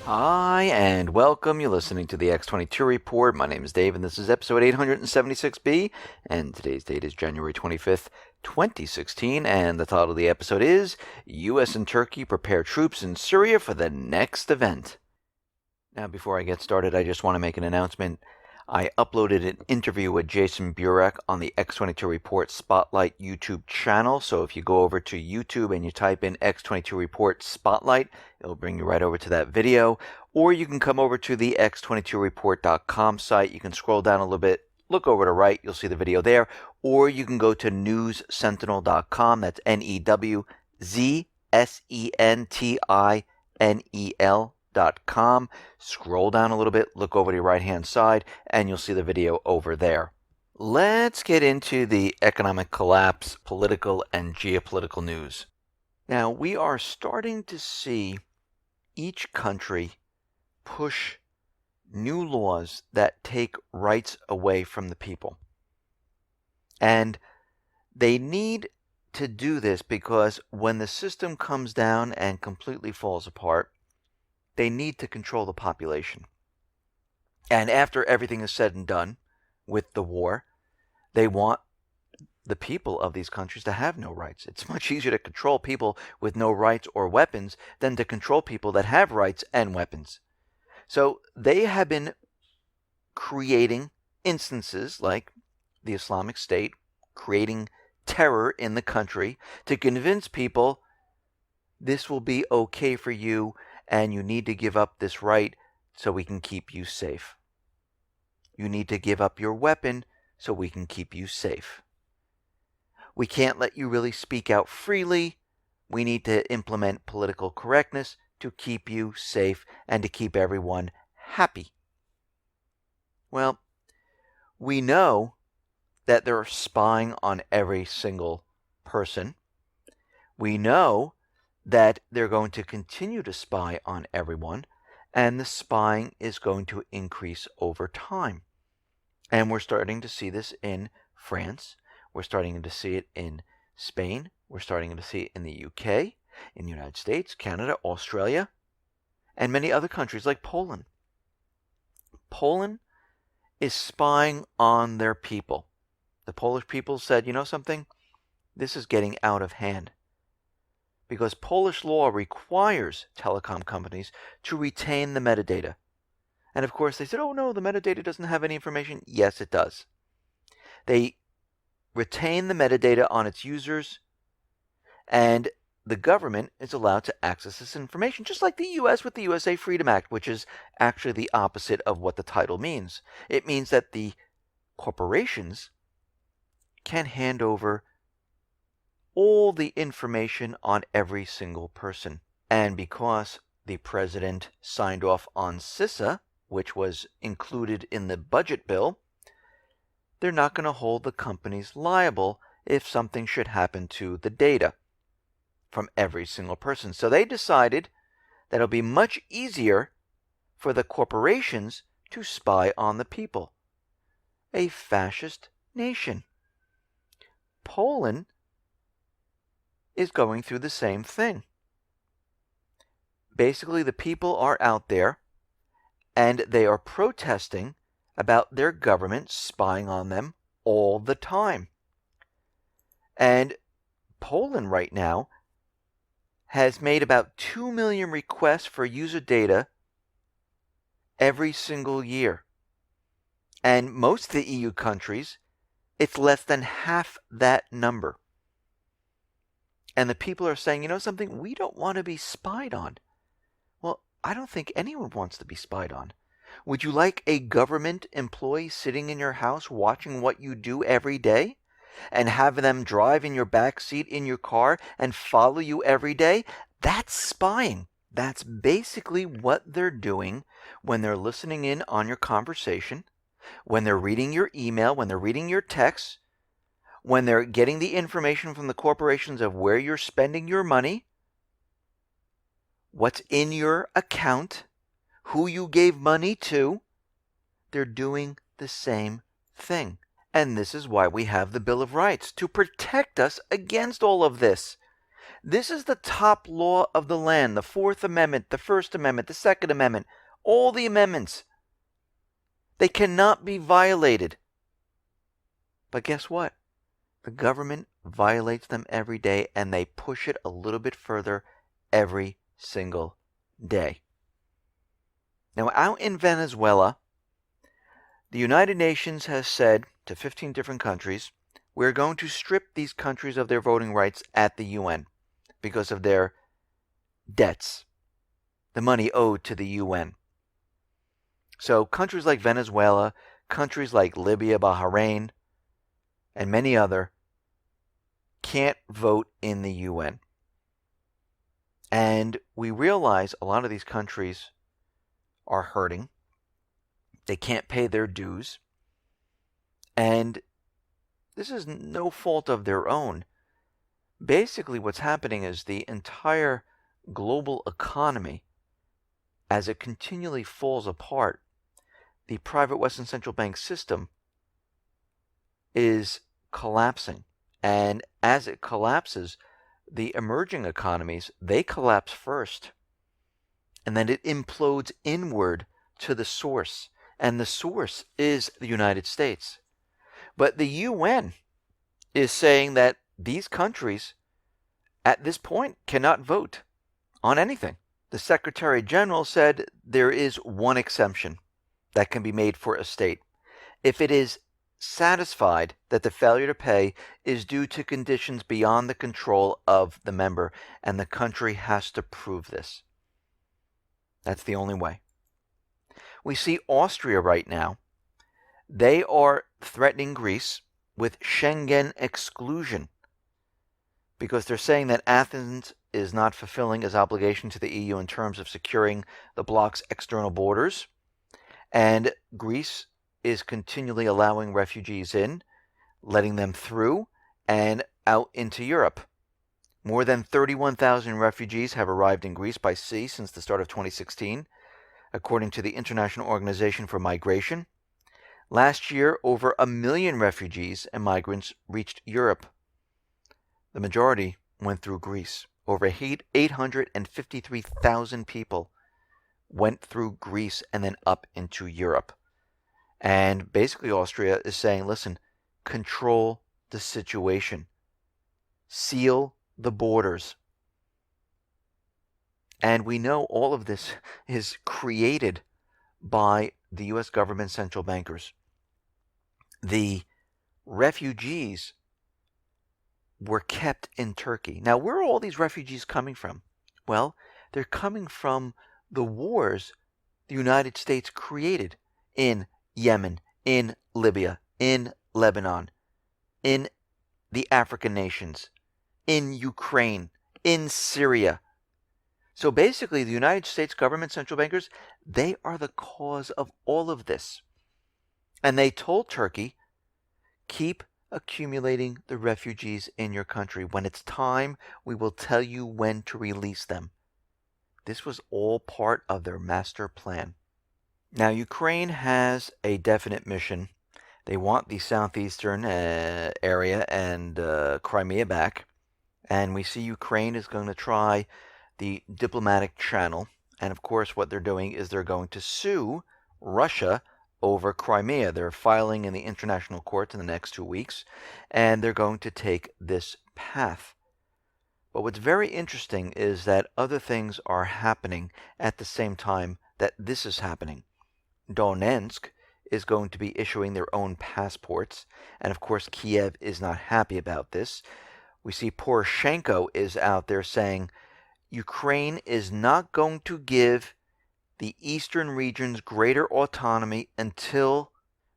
Hi, and welcome. You're listening to the X22 Report. My name is Dave, and this is episode 876B, and today's date is January 25th, 2016, and the title of the episode is U.S. and Turkey Prepare Troops in Syria for the Next Event. Now, before I get started, I just want to make an announcement. I uploaded an interview with Jason Burek on the X22 Report Spotlight YouTube channel. So if you go over to YouTube and you type in X22 Report Spotlight, it'll bring you right over to that video. Or you can come over to the x22report.com site. You can scroll down a little bit, look over to the right, you'll see the video there. Or you can go to newssentinel.com. That's NEWSentinel.com. Scroll down a little bit, look over to your right hand side, and you'll see the video over there. Let's get into the economic collapse, political and geopolitical news. Now, we are starting to see each country push new laws that take rights away from the people. And they need to do this because when the system comes down and completely falls apart, they need to control the population. And after everything is said and done with the war, they want the people of these countries to have no rights. It's much easier to control people with no rights or weapons than to control people that have rights and weapons. So they have been creating instances like the Islamic State, creating terror in the country to convince people this will be okay for you, and you need to give up this right so we can keep you safe. You need to give up your weapon so we can keep you safe. We can't let you really speak out freely. We need to implement political correctness to keep you safe and to keep everyone happy. Well, we know that they're spying on every single person. We know that they're going to continue to spy on everyone, and the spying is going to increase over time. And we're starting to see this in France. We're starting to see it in Spain. We're starting to see it in the UK, in the United States, Canada, Australia, and many other countries like Poland. Poland is spying on their people. The Polish people said, you know something? This is getting out of hand. Because Polish law requires telecom companies to retain the metadata. And of course they said, oh no, the metadata doesn't have any information. Yes, it does. They retain the metadata on its users, and the government is allowed to access this information, just like the U.S. with the USA Freedom Act, which is actually the opposite of what the title means. It means that the corporations can hand over all the information on every single person. And because the president signed off on CISA, which was included in the budget bill, they're not going to hold the companies liable if something should happen to the data from every single person. So they decided that it'll be much easier for the corporations to spy on the people. A fascist nation. Poland is going through the same thing. Basically, the people are out there and they are protesting about their government spying on them all the time. And Poland right now has made about 2 million requests for user data every single year. And most of the EU countries, it's less than half that number. And the people are saying, you know something, we don't want to be spied on. Well, I don't think anyone wants to be spied on. Would you like a government employee sitting in your house watching what you do every day? And have them drive in your back seat in your car and follow you every day? That's spying. That's basically what they're doing when they're listening in on your conversation, when they're reading your email, when they're reading your texts, when they're getting the information from the corporations of where you're spending your money, what's in your account, who you gave money to. They're doing the same thing. And this is why we have the Bill of Rights, to protect us against all of this. This is the top law of the land, the Fourth Amendment, the First Amendment, the Second Amendment, all the amendments. They cannot be violated. But guess what? The government violates them every day, and they push it a little bit further every single day. Now, out in Venezuela, the United Nations has said to 15 different countries, we're going to strip these countries of their voting rights at the UN because of their debts, the money owed to the UN. So countries like Venezuela, countries like Libya, Bahrain, and many other can't vote in the UN. And we realize a lot of these countries are hurting. They can't pay their dues. And this is no fault of their own. Basically, what's happening is the entire global economy, as it continually falls apart, the private Western central bank system is collapsing. And as it collapses, the emerging economies, they collapse first. And then it implodes inward to the source. And the source is the United States. But the UN is saying that these countries, at this point, cannot vote on anything. The Secretary General said there is one exemption that can be made for a state. If it is satisfied that the failure to pay is due to conditions beyond the control of the member, and the country has to prove this. That's the only way. We see Austria right now. They are threatening Greece with Schengen exclusion because they're saying that Athens is not fulfilling its obligation to the EU in terms of securing the bloc's external borders, and Greece is continually allowing refugees in, letting them through and out into Europe. More than 31,000 refugees have arrived in Greece by sea since the start of 2016, according to the International Organization for Migration. Last year, over 1 million refugees and migrants reached Europe. The majority went through Greece. Over 853,000 people went through Greece and then up into Europe. And basically Austria is saying, listen, control the situation. Seal the borders. And we know all of this is created by the U.S. government central bankers. The refugees were kept in Turkey. Now, where are all these refugees coming from? Well, they're coming from the wars the United States created in Yemen, in Libya, in Lebanon, in the African nations, in Ukraine, in Syria. So basically, the United States government central bankers, they are the cause of all of this. And they told Turkey, keep accumulating the refugees in your country. When it's time, we will tell you when to release them. This was all part of their master plan. Now, Ukraine has a definite mission. They want the Southeastern area and Crimea back. And we see Ukraine is going to try the diplomatic channel. And of course, what they're doing is they're going to sue Russia over Crimea. They're filing in the international court in the next 2 weeks, and they're going to take this path. But what's very interesting is that other things are happening at the same time that this is happening. Donetsk is going to be issuing their own passports, and of course Kiev is not happy about this. We see Poroshenko is out there saying Ukraine is not going to give the eastern regions greater autonomy until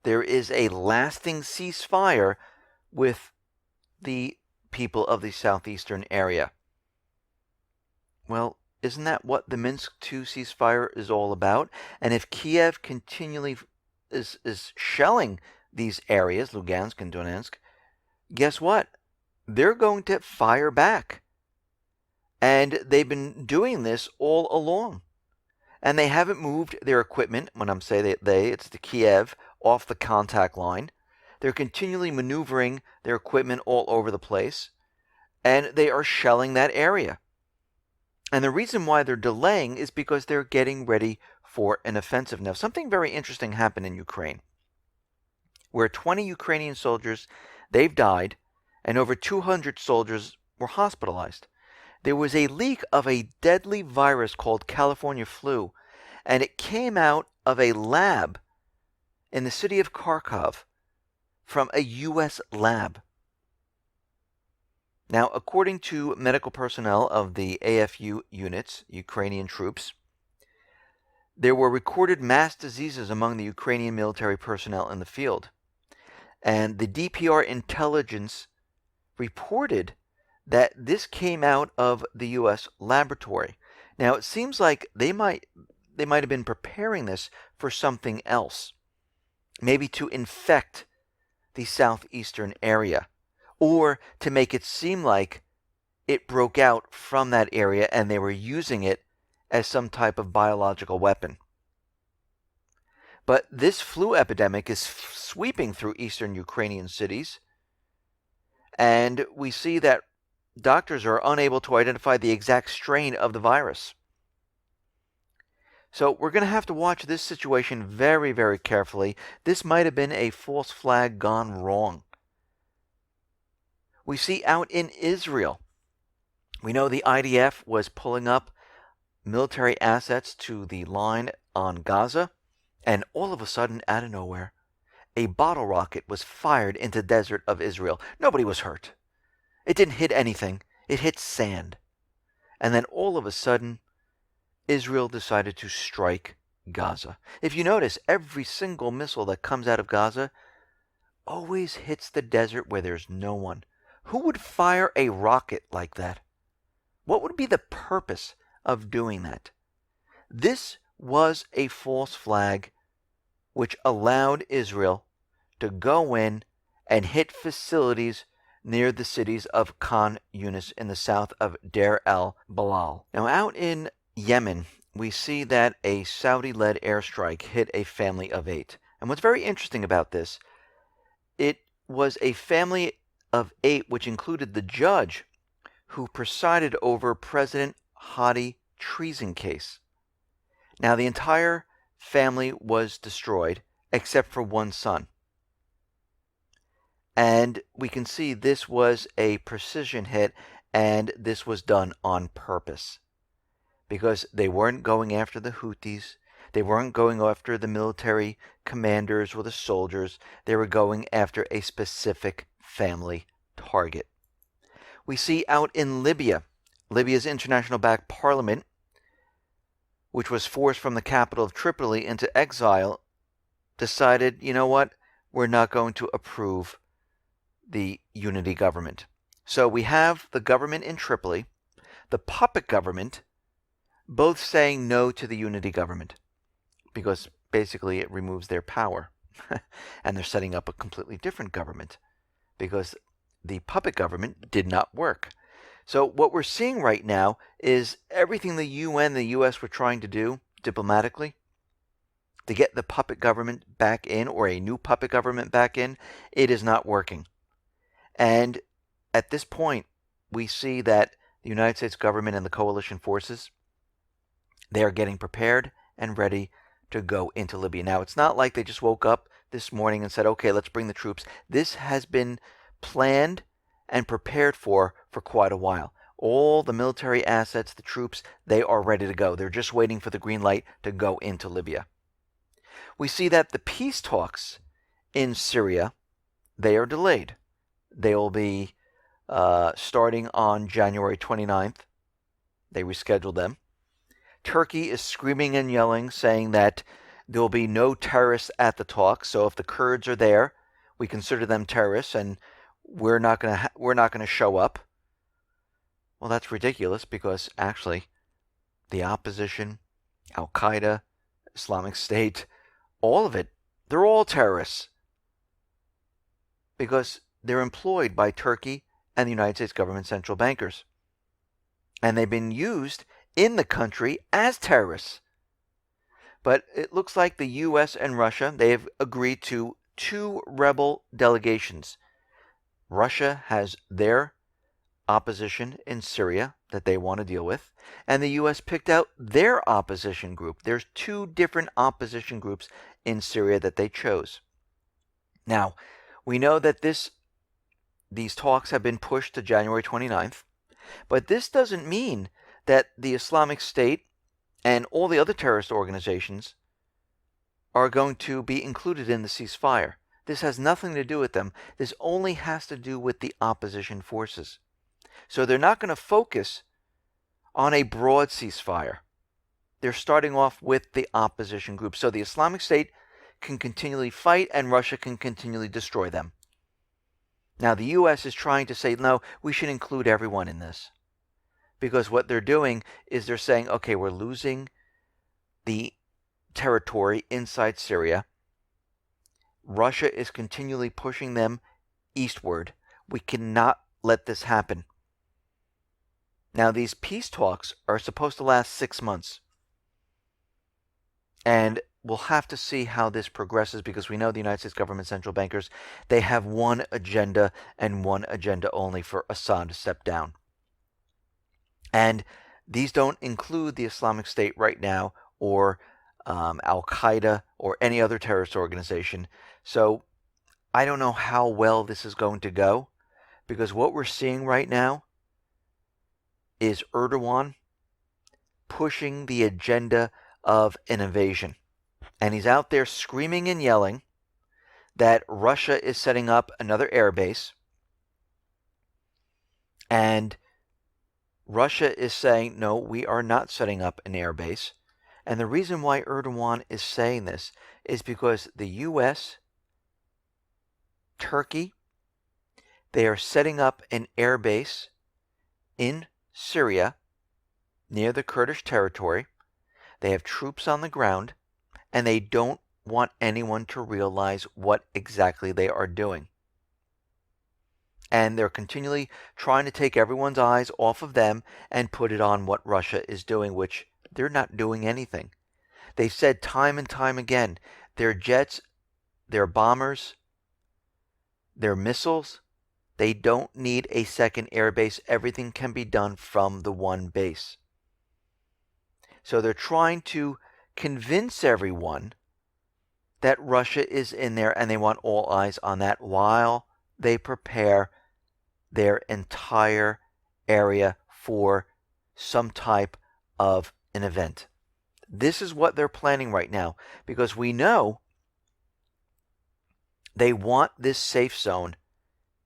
there is a lasting ceasefire with the people of the southeastern area. Well, isn't that what the Minsk 2 ceasefire is all about? And if Kiev continually is shelling these areas, Lugansk and Donetsk, guess what? They're going to fire back. And they've been doing this all along. And they haven't moved their equipment, when I'm saying they, it's the Kiev, off the contact line. They're continually maneuvering their equipment all over the place. and they are shelling that area. And the reason why they're delaying is because they're getting ready for an offensive. Now, something very interesting happened in Ukraine, where 20 Ukrainian soldiers, they've died, and over 200 soldiers were hospitalized. There was a leak of a deadly virus called California flu, and it came out of a lab in the city of Kharkov from a U.S. lab. Now, according to medical personnel of the AFU units, Ukrainian troops, there were recorded mass diseases among the Ukrainian military personnel in the field. And the DPR intelligence reported that this came out of the U.S. laboratory. Now, it seems like they might have been preparing this for something else, maybe to infect the southeastern area, or to make it seem like it broke out from that area and they were using it as some type of biological weapon. But this flu epidemic is sweeping through eastern Ukrainian cities, and we see that doctors are unable to identify the exact strain of the virus. So we're going to have to watch this situation very, very carefully. This might have been a false flag gone wrong. We see out in Israel, we know the IDF was pulling up military assets to the line on Gaza, and all of a sudden, out of nowhere, a bottle rocket was fired into the desert of Israel. Nobody was hurt. It didn't hit anything. It hit sand. And then all of a sudden, Israel decided to strike Gaza. If you notice, every single missile that comes out of Gaza always hits the desert where there's no one. Who would fire a rocket like that? What would be the purpose of doing that? This was a false flag which allowed Israel to go in and hit facilities near the cities of Khan Yunis in the south of Deir el-Balal. Now, out in Yemen, we see that a Saudi-led airstrike hit a family of 8. And what's very interesting about this, it was a family of 8 which included the judge who presided over President Hadi treason case. Now, the entire family was destroyed except for one son. And we can see this was a precision hit, and this was done on purpose, because they weren't going after the Houthis. They weren't going after the military commanders or the soldiers. They were going after a specific family target. We see out in Libya, Libya's international-backed parliament, which was forced from the capital of Tripoli into exile, decided, you know what, we're not going to approve the unity government. So we have the government in Tripoli, the puppet government, both saying no to the unity government, because basically it removes their power. And they're setting up a completely different government, because the puppet government did not work. So what we're seeing right now is everything the UN, the US were trying to do diplomatically to get the puppet government back in, or a new puppet government back in, it is not working. And at this point, we see that the United States government and the coalition forces, they are getting prepared and ready to go into Libya. Now, it's not like they just woke up this morning and said, okay, let's bring the troops. This has been planned and prepared for quite a while. All the military assets, the troops, they are ready to go. They're just waiting for the green light to go into Libya. We see that the peace talks in Syria, they are delayed. They will be starting on January 29th. They rescheduled them. Turkey is screaming and yelling, saying that there will be no terrorists at the talks. So if the Kurds are there, we consider them terrorists, and we're not going to show up. Well, that's ridiculous, because actually the opposition, Al-Qaeda, Islamic State, all of it, they're all terrorists, because they're employed by Turkey and the United States government central bankers. And they've been used in the country as terrorists. But it looks like the U.S. and Russia, they have agreed to 2 rebel delegations. Russia has their opposition in Syria that they want to deal with, and the U.S. picked out their opposition group. There's 2 different opposition groups in Syria that they chose. Now, we know that these talks have been pushed to January 29th, but this doesn't mean that the Islamic State and all the other terrorist organizations are going to be included in the ceasefire. This has nothing to do with them. This only has to do with the opposition forces. So they're not going to focus on a broad ceasefire. They're starting off with the opposition group. So the Islamic State can continually fight and Russia can continually destroy them. Now the U.S. is trying to say, no, we should include everyone in this. Because what they're doing is they're saying, okay, we're losing the territory inside Syria. Russia is continually pushing them eastward. We cannot let this happen. Now, these peace talks are supposed to last 6 months. And we'll have to see how this progresses because we know the United States government central bankers, they have one agenda and one agenda only for Assad to step down. And these don't include the Islamic State right now or Al-Qaeda or any other terrorist organization. So I don't know how well this is going to go because what we're seeing right now is Erdogan pushing the agenda of an invasion. And he's out there screaming and yelling that Russia is setting up another airbase. And Russia is saying, no, we are not setting up an airbase. And the reason why Erdogan is saying this is because the U.S., Turkey, they are setting up an airbase in Syria near the Kurdish territory. They have troops on the ground, and they don't want anyone to realize what exactly they are doing. And they're continually trying to take everyone's eyes off of them and put it on what Russia is doing, which they're not doing anything. They've said time and time again, their jets, their bombers, their missiles, they don't need a second airbase. Everything can be done from the one base. So they're trying to convince everyone that Russia is in there and they want all eyes on that while they prepare their entire area for some type of an event. This is what they're planning right now because we know they want this safe zone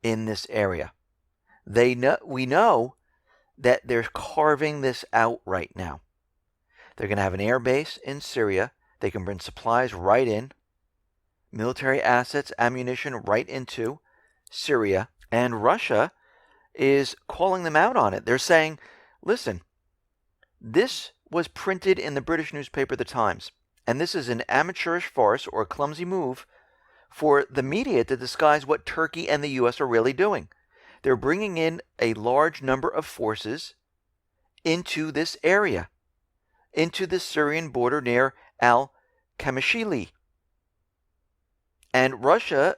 in this area. We know that they're carving this out right now. They're going to have an air base in Syria. They can bring supplies right in, military assets, ammunition right into Syria. And Russia is calling them out on it. They're saying, listen, this was printed in the British newspaper The Times. And this is an amateurish farce or a clumsy move for the media to disguise what Turkey and the U.S. are really doing. They're bringing in a large number of forces into this area, into the Syrian border near Al-Kamishli. And Russia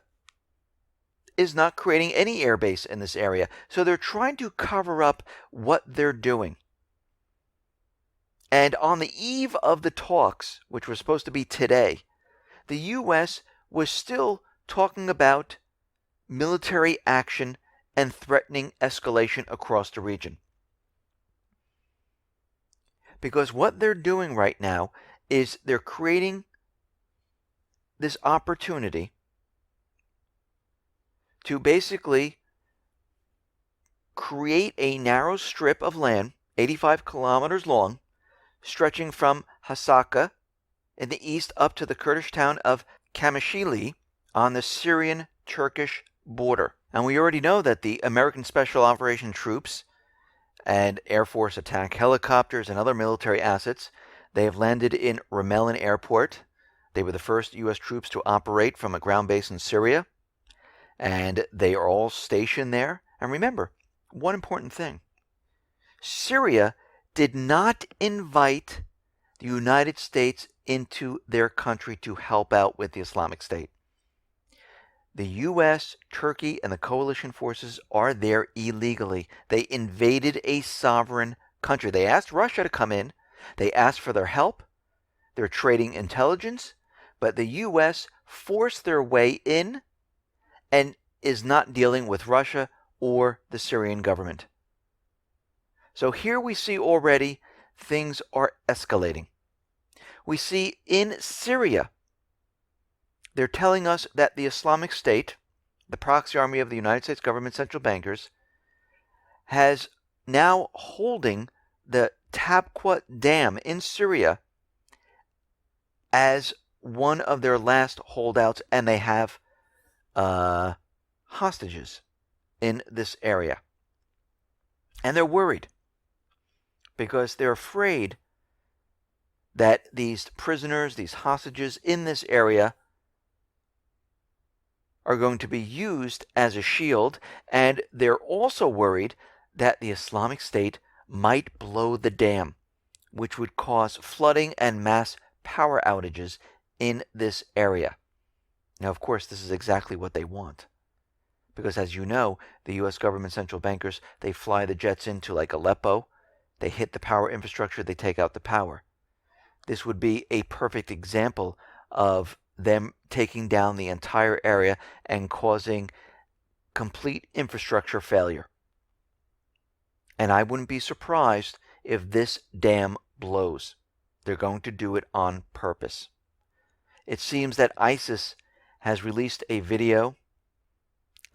is not creating any airbase in this area. So they're trying to cover up what they're doing. And on the eve of the talks, which were supposed to be today, the U.S. was still talking about military action and threatening escalation across the region. Because what they're doing right now is they're creating this opportunity to basically create a narrow strip of land, 85 kilometers long, stretching from Hasaka in the east up to the Kurdish town of Kamishli on the Syrian-Turkish border. And we already know that the American Special Operations Troops and Air Force attack helicopters and other military assets, they have landed in Ramallah Airport. They were the first U.S. troops to operate from a ground base in Syria. And they are all stationed there. And remember, one important thing. Syria did not invite the United States into their country to help out with the Islamic State. The U.S., Turkey, and the coalition forces are there illegally. They invaded a sovereign country. They asked Russia to come in. They asked for their help. They're trading intelligence. But the U.S. forced their way in and is not dealing with Russia or the Syrian government. So here we see already things are escalating. We see in Syria, they're telling us that the Islamic State, the proxy army of the United States government central bankers, has now holding the Tabqa Dam in Syria as one of their last holdouts, and they have hostages in this area. And they're worried because they're afraid that these prisoners, these hostages in this area are going to be used as a shield, and they're also worried that the Islamic State might blow the dam, which would cause flooding and mass power outages in this area. Now, of course, this is exactly what they want, because as you know, the U.S. government central bankers, they fly the jets into like Aleppo, they hit the power infrastructure, they take out the power. This would be a perfect example of them taking down the entire area and causing complete infrastructure failure. And I wouldn't be surprised if this dam blows. They're going to do it on purpose. It seems that ISIS has released a video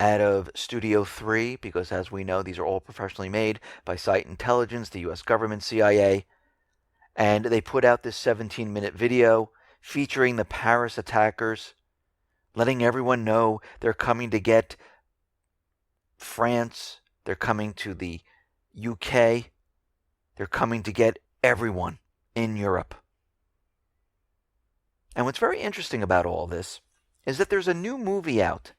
out of Studio 3, because as we know, these are all professionally made by Site Intelligence, the U.S. government, CIA, and they put out this 17-minute video featuring the Paris attackers, letting everyone know they're coming to get France, they're coming to the UK, they're coming to get everyone in Europe. And what's very interesting about all this is that there's a new movie out,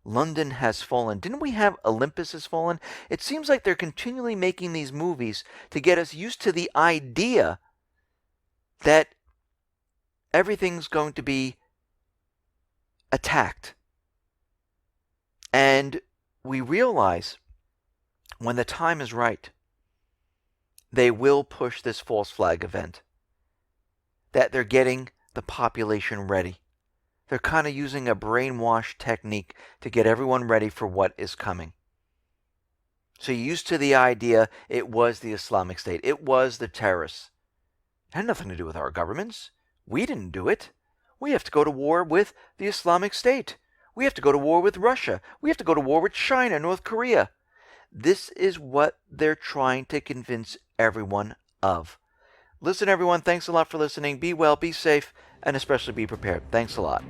London Has Fallen. Didn't we have Olympus Has Fallen? It seems like they're continually making these movies to get us used to the idea that everything's going to be attacked. And we realize when the time is right, they will push this false flag event, that they're getting the population ready. They're kind of using a brainwash technique to get everyone ready for what is coming. So you're used to the idea it was the Islamic State, it was the terrorists. It had nothing to do with our governments. We didn't do it. We have to go to war with the Islamic State. We have to go to war with Russia. We have to go to war with China, North Korea. This is what they're trying to convince everyone of. Listen, everyone, thanks a lot for listening. Be well, be safe, and especially be prepared. Thanks a lot.